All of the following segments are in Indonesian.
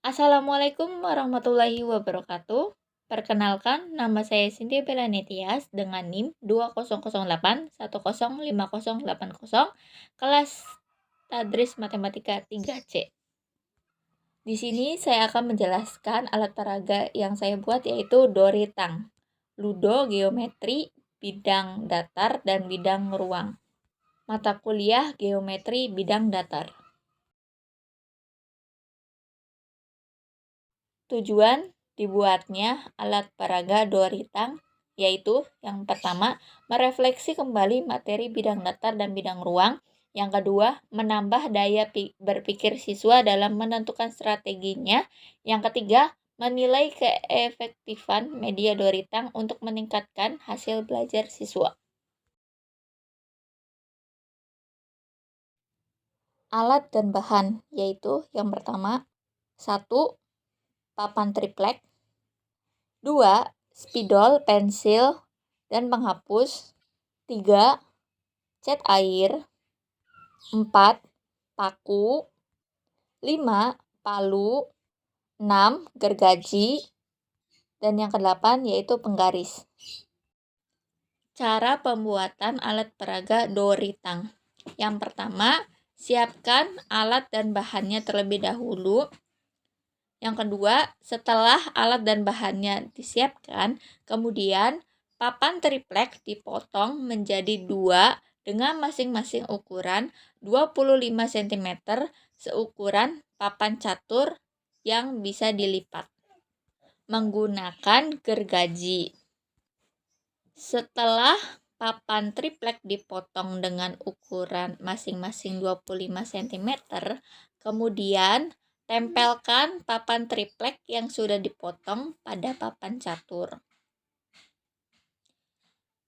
Assalamualaikum warahmatullahi wabarakatuh. Perkenalkan, nama saya Cynthia Belanetias dengan NIM 2008105080, kelas Tadris Matematika 3C. Di sini saya akan menjelaskan alat peraga yang saya buat, yaitu Doritang, Ludo, Geometri, Bidang Datar, dan Bidang Ruang. Mata kuliah Geometri Bidang Datar. Tujuan dibuatnya alat peraga Doritang yaitu yang pertama, merefleksi kembali materi bidang datar dan bidang ruang. Yang kedua, menambah daya berpikir siswa dalam menentukan strateginya. Yang ketiga, menilai keefektifan media Doritang untuk meningkatkan hasil belajar siswa. Alat dan bahan yaitu yang pertama, 1. Papan triplek, 2. Spidol, pensil, dan penghapus, 3. Cat air, 4. Paku, 5. Palu, 6. Gergaji, dan yang ke-8 yaitu penggaris. Cara pembuatan alat peraga Doritang. Yang pertama, siapkan alat dan bahannya terlebih dahulu. Yang kedua, setelah alat dan bahannya disiapkan, kemudian papan triplek dipotong menjadi 2 dengan masing-masing ukuran 25 cm seukuran papan catur yang bisa dilipat menggunakan gergaji. Setelah papan triplek dipotong dengan ukuran masing-masing 25 cm, kemudian tempelkan papan triplek yang sudah dipotong pada papan catur.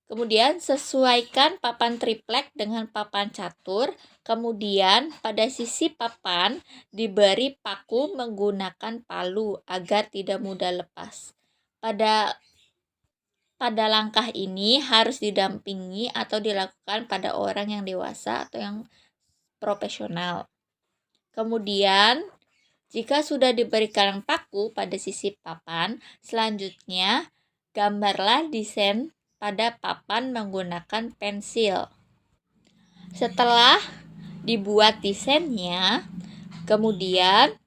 Kemudian sesuaikan papan triplek dengan papan catur. Kemudian pada sisi papan diberi paku menggunakan palu agar tidak mudah lepas. Pada langkah ini harus didampingi atau dilakukan pada orang yang dewasa atau yang profesional. Kemudian jika sudah diberikan paku pada sisi papan, selanjutnya gambarlah desain pada papan menggunakan pensil. Setelah dibuat desainnya, kemudian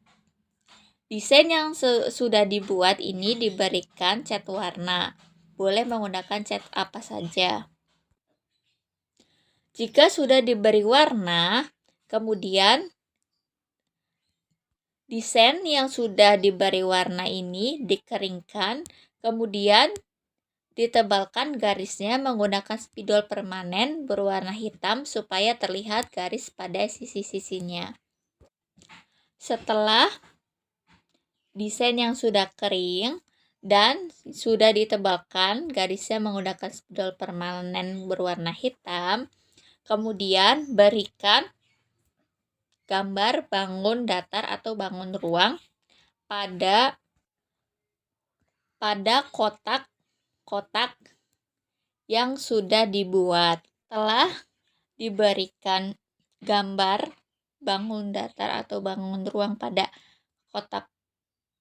desain yang sudah dibuat ini diberikan cat warna. Boleh menggunakan cat apa saja. Jika sudah diberi warna, kemudian desain yang sudah diberi warna ini dikeringkan, kemudian ditebalkan garisnya menggunakan spidol permanen berwarna hitam supaya terlihat garis pada sisi-sisinya. Setelah desain yang sudah kering dan sudah ditebalkan garisnya menggunakan spidol permanen berwarna hitam, kemudian berikan gambar bangun datar atau bangun ruang pada kotak yang sudah dibuat. Setelah diberikan gambar bangun datar atau bangun ruang pada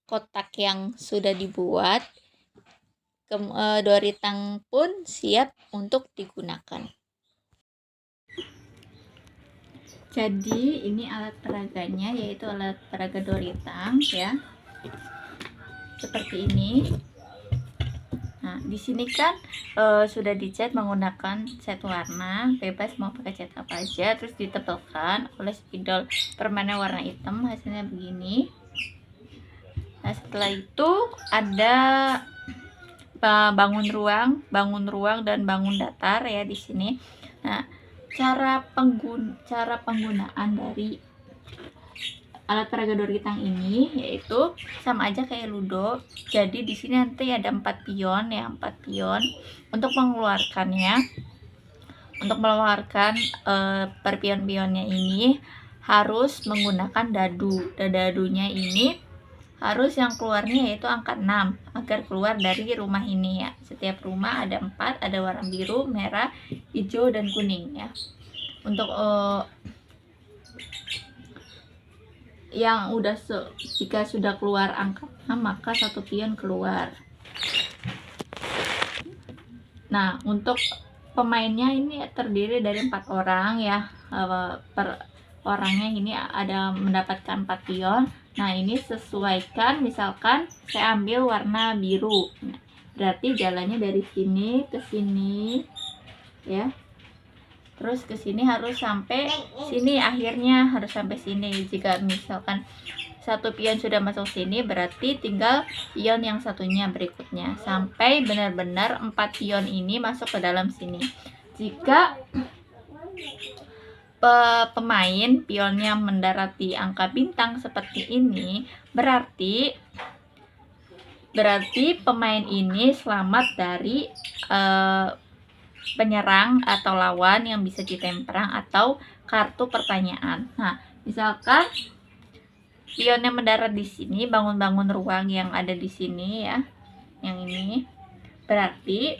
kotak yang sudah dibuat, Doritang pun siap untuk digunakan. Jadi ini alat peraganya, yaitu alat peraga Doritang ya. Seperti ini. Nah, di sini kan sudah dicat menggunakan cat warna, bebas mau pakai cat apa aja, terus ditebelkan oleh spidol permanen warna hitam, hasilnya begini. Nah, setelah itu ada bangun ruang dan bangun datar ya di sini. Nah, cara penggunaan dari alat peraga Doritang ini yaitu sama aja kayak ludo. Jadi di sini nanti ada 4 pion ya, 4 pion. Untuk mengeluarkannya, per pion-pionnya ini harus menggunakan dadu. Dadunya ini harus yang keluarnya yaitu angka 6 agar keluar dari rumah ini ya. Setiap rumah ada 4, ada warna biru, merah, hijau, dan kuning ya. Untuk yang jika sudah keluar angkanya, maka 1 pion keluar. Nah, untuk pemainnya ini terdiri dari 4 orang ya. Per orangnya ini ada mendapatkan 4 pion. Nah, ini sesuaikan, misalkan saya ambil warna biru. Nah, berarti jalannya dari sini ke sini ya. Terus ke sini harus sampai sini, akhirnya harus sampai sini. Jika misalkan 1 pion sudah masuk sini, berarti tinggal pion yang satunya berikutnya sampai benar-benar 4 pion ini masuk ke dalam sini. Jika pemain pionnya mendarat di angka bintang seperti ini, berarti pemain ini selamat dari penyerang atau lawan yang bisa ditemperang atau kartu pertanyaan. Nah, misalkan pionnya mendarat di sini, bangun-bangun ruang yang ada di sini ya, yang ini, berarti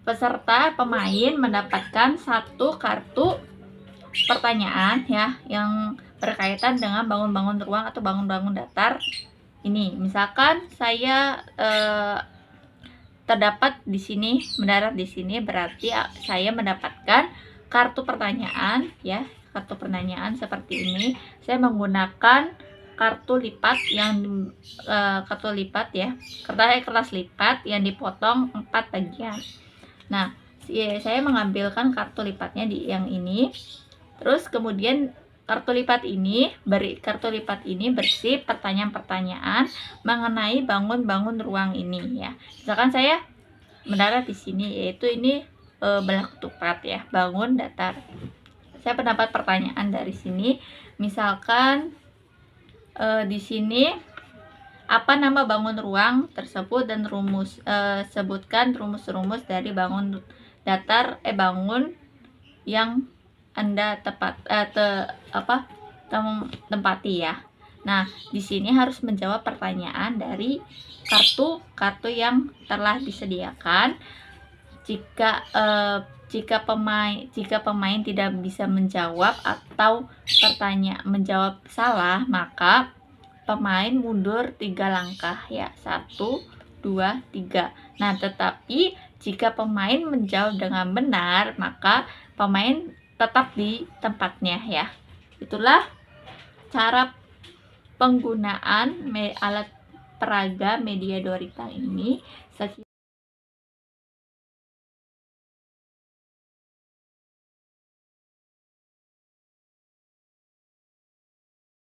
peserta pemain mendapatkan 1 kartu pertanyaan ya, yang berkaitan dengan bangun-bangun ruang atau bangun-bangun datar. Ini misalkan saya terdapat di sini, mendarat di sini, berarti saya mendapatkan kartu pertanyaan ya, kartu pertanyaan seperti ini. Saya menggunakan kartu lipat yang kartu lipat ya, kertas lipat yang dipotong 4 bagian. Nah, saya mengambilkan kartu lipatnya di yang ini. Terus kemudian kartu lipat ini berisi pertanyaan-pertanyaan mengenai bangun-bangun ruang ini ya. Misalkan saya mendarat di sini, yaitu ini belah ketupat ya, bangun datar. Saya mendapat pertanyaan dari sini, misalkan di sini apa nama bangun ruang tersebut dan sebutkan rumus-rumus dari bangun datar bangun yang Anda tempati ya. Nah, di sini harus menjawab pertanyaan dari kartu yang telah disediakan. Jika pemain tidak bisa menjawab atau menjawab salah, maka pemain mundur 3 langkah ya. 1, 2, 3. Nah, tetapi jika pemain menjawab dengan benar, maka pemain tetap di tempatnya ya. Itulah cara penggunaan alat peraga media Dua Ritang ini.